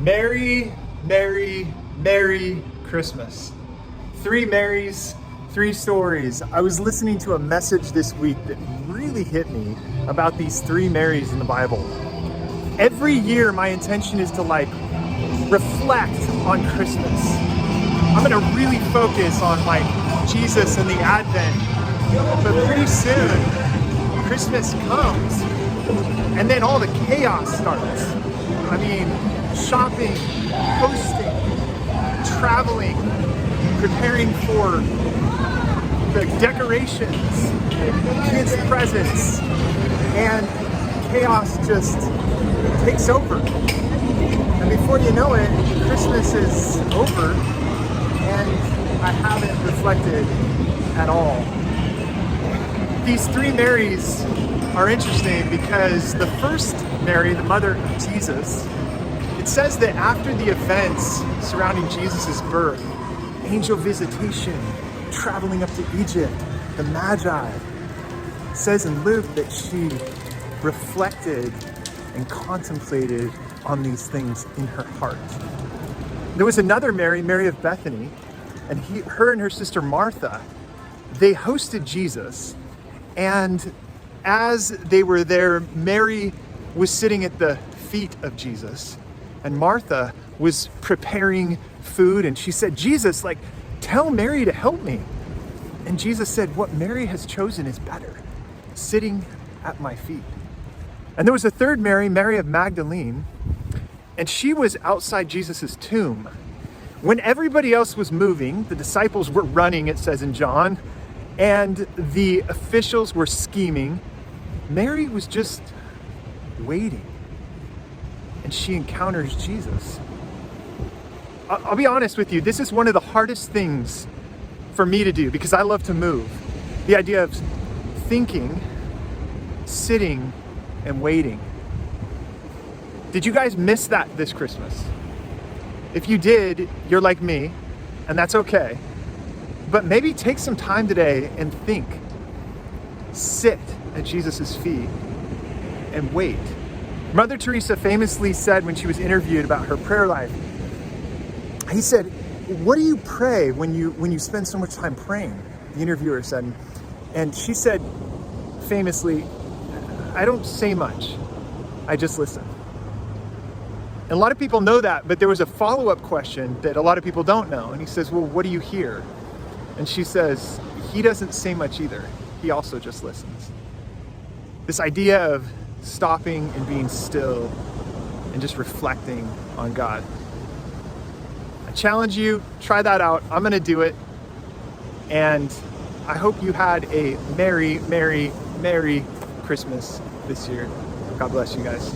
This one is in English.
Merry, Merry, Merry Christmas. 3 Marys, 3 stories. I was listening to a message this week that really hit me about these 3 Marys in the Bible. Every year, my intention is to reflect on Christmas. I'm gonna really focus on Jesus and the Advent, but pretty soon, Christmas comes, and then all the chaos starts. I mean, shopping, hosting, traveling, preparing for the decorations, kids' presents, and chaos just takes over. And before you know it, Christmas is over, and I haven't reflected at all. These 3 Marys are interesting because the first Mary, the mother of Jesus, it says that after the events surrounding Jesus' birth, angel visitation, traveling up to Egypt, the Magi, it says in Luke that she reflected and contemplated on these things in her heart. There was another Mary, Mary of Bethany, and her and her sister Martha, they hosted Jesus, and as they were there, Mary was sitting at the feet of Jesus, and Martha was preparing food, and she said, Jesus, tell Mary to help me. And Jesus said, what Mary has chosen is better, sitting at my feet. And there was a third Mary, Mary of Magdalene, and she was outside Jesus's tomb. When everybody else was moving, the disciples were running, it says in John, and the officials were scheming, Mary was just waiting. And she encounters Jesus. I'll be honest with you, this is one of the hardest things for me to do because I love to move. The idea of thinking, sitting, and waiting. Did you guys miss that this Christmas? If you did, you're like me, and that's okay. But maybe take some time today and think. Sit at Jesus' feet and wait. Mother Teresa famously said when she was interviewed about her prayer life, he said, what do you pray when you spend so much time praying? The interviewer said, and she said famously, I don't say much, I just listen. And a lot of people know that, but there was a follow-up question that a lot of people don't know. And he says, well, what do you hear? And she says, he doesn't say much either. He also just listens. This idea of stopping and being still and just reflecting on God. I challenge you, try that out. I'm going to do it. And I hope you had a Merry, Merry, Merry Christmas this year. God bless you guys.